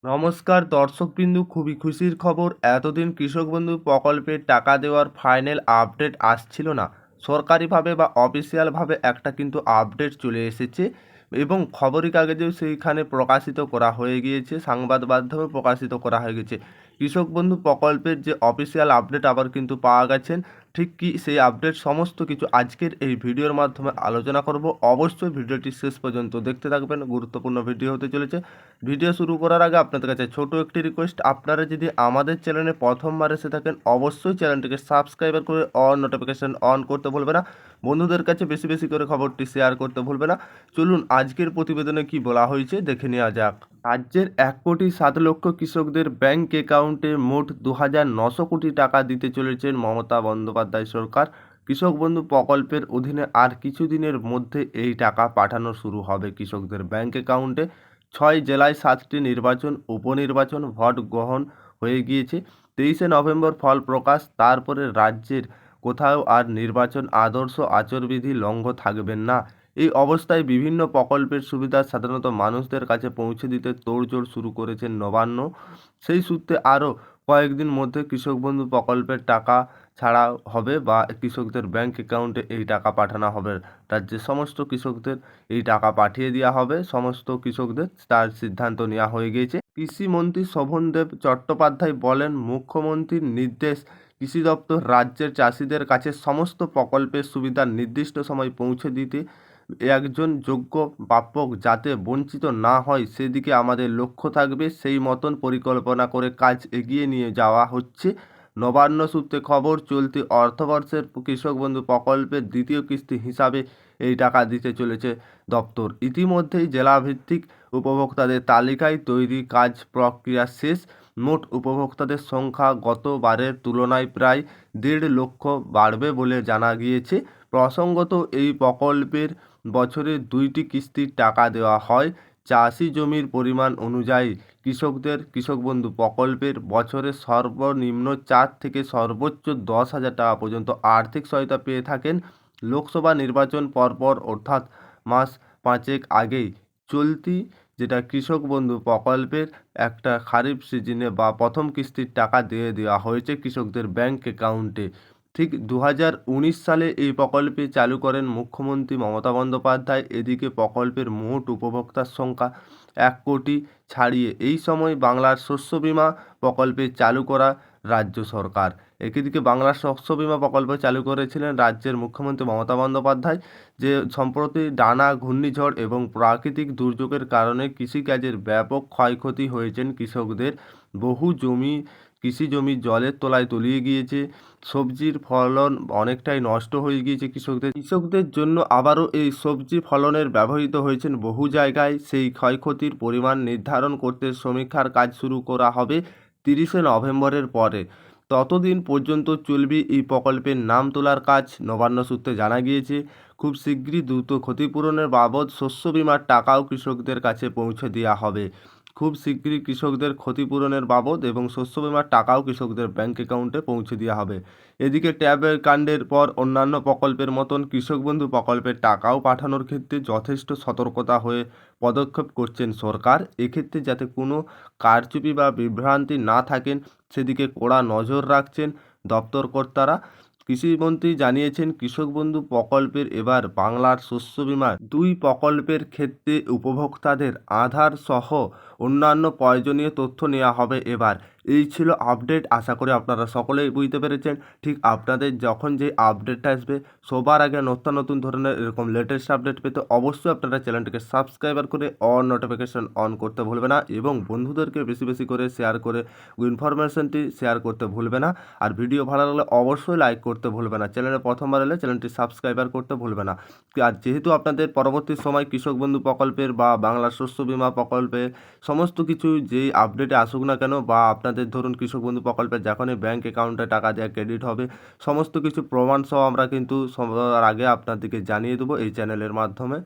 নমস্কার দর্শকবিন্দু, খুবই খুশির খবর। এতদিন কৃষক বন্ধু প্রকল্পের টাকা দেওয়ার ফাইনাল আপডেট আসছিল না। সরকারিভাবে বা অফিসিয়ালভাবে একটা কিন্তু আপডেট চলে এসেছে এবং খবরের কাগজেও সেইখানে প্রকাশিত করা হয়ে গিয়েছে, সংবাদ মাধ্যমে প্রকাশিত করা হয়ে গেছে। কৃষক বন্ধু প্রকল্পের যে অফিসিয়াল আপডেট আবার কিন্তু পাওয়া গেছেন। ঠিক কি সেই আপডেট সমস্ত কিছু আজকের এই ভিডিওর মাধ্যমে আলোচনা করব। অবশ্যই ভিডিওটি শেষ পর্যন্ত দেখতে থাকবেন, গুরুত্বপূর্ণ ভিডিও হতে চলেছে। ভিডিও শুরু করার আগে আপনাদের কাছে ছোট একটি রিকোয়েস্ট, আপনারা যদি আমাদের চ্যানেলে প্রথমবার এসে থাকেন অবশ্যই চ্যানেলটিকে সাবস্ক্রাইব করে অল নোটিফিকেশন অন করতে ভুলবে না। বন্ধুদের কাছে বেশি বেশি করে খবরটি শেয়ার করতে ভুলবে না। চলুন আজকের প্রতিবেদনে কি বলা হয়েছে দেখে নেওয়া যাক। রাজ্যের 1,07,00,000 কৃষকদের ব্যাংক অ্যাকাউন্টে মোট 2,900 কোটি টাকা দিতে চলেছেন মমতা বন্দ্যোপাধ্যায় সরকার। কৃষক বন্ধু প্রকল্পের অধীনে আর কিছুদিনের মধ্যে এই টাকা পাঠানো শুরু হবে কৃষকদের ব্যাংক অ্যাকাউন্টে। 6 জেলায় 7টি নির্বাচন, উপনির্বাচন, ভোট গ্রহণ হয়ে গিয়েছে। 23শে নভেম্বর ফল প্রকাশ। তারপরে রাজ্যের কোথাও আর নির্বাচন আদর্শ আচরণবিধি লঙ্ঘন থাকবেন না। এই অবস্থায় বিভিন্ন প্রকল্পের সুবিধা সাধারণত মানুষদের কাছে পৌঁছে দিতে তোড়জোড় শুরু করেছেন নবান্ন। সেই সূত্রে আরও কয়েকদিন মধ্যে কৃষক বন্ধু প্রকল্পের টাকা ছাড়া হবে বা কৃষকদের ব্যাংক অ্যাকাউন্টে এই টাকা পাঠানো হবে। রাজ্যের সমস্ত কৃষকদের এই টাকা পাঠিয়ে দেওয়া হবে। সমস্ত কৃষকদের তার সিদ্ধান্ত নেওয়া হয়ে গিয়েছে। কৃষিমন্ত্রী শোভনদেব চট্টোপাধ্যায় বলেন, মুখ্যমন্ত্রীর নির্দেশ, কৃষি দপ্তর রাজ্যের চাষিদের কাছে সমস্ত প্রকল্পের সুবিধা নির্দিষ্ট সময় পৌঁছে দিতে একজন যোগ্য প্রাপক যাতে বঞ্চিত না হয় সেদিকে আমাদের লক্ষ্য থাকবে। সেই মতন পরিকল্পনা করে কাজ এগিয়ে নিয়ে যাওয়া হচ্ছে। নবান্ন সূত্রে খবর, চলতি অর্থবর্ষের কৃষক বন্ধু প্রকল্পের দ্বিতীয় কিস্তি হিসাবে এই টাকা দিতে চলেছে দপ্তর। ইতিমধ্যেই জেলাভিত্তিক উপভোক্তাদের তালিকায় তৈরি কাজ প্রক্রিয়া শেষ। মোট উপভোক্তাদের সংখ্যা গতবারের তুলনায় প্রায় 1.5 লক্ষ বাড়বে বলে জানা গিয়েছে। প্রসঙ্গত, এই প্রকল্পের বছরে 2টি কিস্তির টাকা দেওয়া হয়। চাষি জমির পরিমাণ অনুযায়ী কৃষকদের কৃষক বন্ধু প্রকল্পের বছরে সর্বনিম্ন 4 থেকে সর্বোচ্চ 10,000 টাকা পর্যন্ত আর্থিক সহায়তা পেয়ে থাকেন। লোকসভা নির্বাচন পরপর অর্থাৎ মাস 5 আগেই চলতি যেটা কৃষক বন্ধু প্রকল্পের একটা খারিফ সিজনে বা প্রথম কিস্তির টাকা দিয়ে দেওয়া হয়েছে কৃষকদের ব্যাংক অ্যাকাউন্টে। ঠিক 2019 সালে এই প্রকল্পে চালু করেন মুখ্যমন্ত্রী মমতা বন্দ্যোপাধ্যায়। এদিকে প্রকল্পের মোট উপভোক্তার সংখ্যা 1 কোটি ছাড়িয়ে। এই সময় বাংলার শস্য বীমা প্রকল্পে চালু করা রাজ্য সরকার। একদিকে বাংলার শস্য বীমা প্রকল্প চালু করেছিলেন রাজ্যের মুখ্যমন্ত্রী মমতা বন্দ্যোপাধ্যায়। যে সম্প্রতি টানা ঘূর্ণিঝড় এবং প্রাকৃতিক দুর্যোগের কারণে কৃষিকাজের ব্যাপক ক্ষয়ক্ষতি হয়েছেন কৃষকদের। বহু কৃষি জমি জলের তলায় তলিয়ে গিয়েছে। সবজির ফলন অনেকটাই নষ্ট হয়ে গিয়েছে কৃষকদের জন্য। আবারও এই সবজি ফলনের ব্যবহৃত হয়েছেন বহু জায়গায়। সেই ক্ষয়ক্ষতির পরিমাণ নির্ধারণ করতে সমীক্ষার কাজ শুরু করা হবে 30শে নভেম্বরের পরে। ততদিন পর্যন্ত চলবে এই প্রকল্পের নাম তোলার কাজ। নবান্ন সূত্রে জানা গিয়েছে, খুব শীঘ্রই দ্রুত ক্ষতিপূরণের বাবদ শস্য বীমার টাকাও কৃষকদের কাছে পৌঁছে দেওয়া হবে। খুব শীঘ্রই কৃষকদের ক্ষতিপূরণের বাবদ এবং শস্য বীমার টাকাও কৃষকদের ব্যাংক অ্যাকাউন্টে পৌঁছে দেওয়া হবে। এদিকে ট্যাবের কাণ্ডের পর অন্যান্য প্রকল্পের মতন কৃষক বন্ধু প্রকল্পের টাকাও পাঠানোর ক্ষেত্রে যথেষ্ট সতর্কতা হয়ে পদক্ষেপ করছেন সরকার। এক্ষেত্রে যাতে কোনো কারচুপি বা বিভ্রান্তি না থাকেন সেদিকে কড়া নজর রাখছেন দপ্তর কর্তারা। কৃষিমন্ত্রী জানিয়েছেন, কৃষক বন্ধু প্রকল্পের এবার বাংলার শস্য বীমা 2 প্রকল্পের ক্ষেত্রে উপভোক্তাদের আধার সহ অন্যান্য প্রয়োজনীয় তথ্য নেওয়া হবে এবার। এই ছিল আপডেট। আশা করি আপনারা সকলেই বুঝতে পেরেছেন। ঠিক আপনাদের যখন যে আপডেটটা আসবে সবার আগে নতুন নতুন ধরনের এরকম লেটেস্ট আপডেট পেতে অবশ্যই আপনারা চ্যানেলটিকে সাবস্ক্রাইবার করে অল নোটিফিকেশন অন করতে ভুলবে না এবং বন্ধুদেরকে বেশি বেশি করে শেয়ার করে ইনফরমেশনটি শেয়ার করতে ভুলবে না। আর ভিডিও ভালো লাগলে অবশ্যই লাইক করতে ভুলবে না। চ্যানেলে প্রথমবার এলে চ্যানেলটি সাবস্ক্রাইবার করতে ভুলবে না। আর যেহেতু আপনাদের পরবর্তী সময় কৃষক বন্ধু প্রকল্পের বা বাংলা শস্য বীমা প্রকল্পে সমস্ত কিছু যেই আপডেটে আসুক না কেন বা আপনাদের ধরুন কৃষক বন্ধু প্রকল্পের যখনই ব্যাংক অ্যাকাউন্টে টাকা দেওয়া ক্রেডিট হবে সমস্ত কিছু প্রমাণ সহ আমরা কিন্তু সবার আগে আপনাদেরকে জানিয়ে দেবো এই চ্যানেলের মাধ্যমে।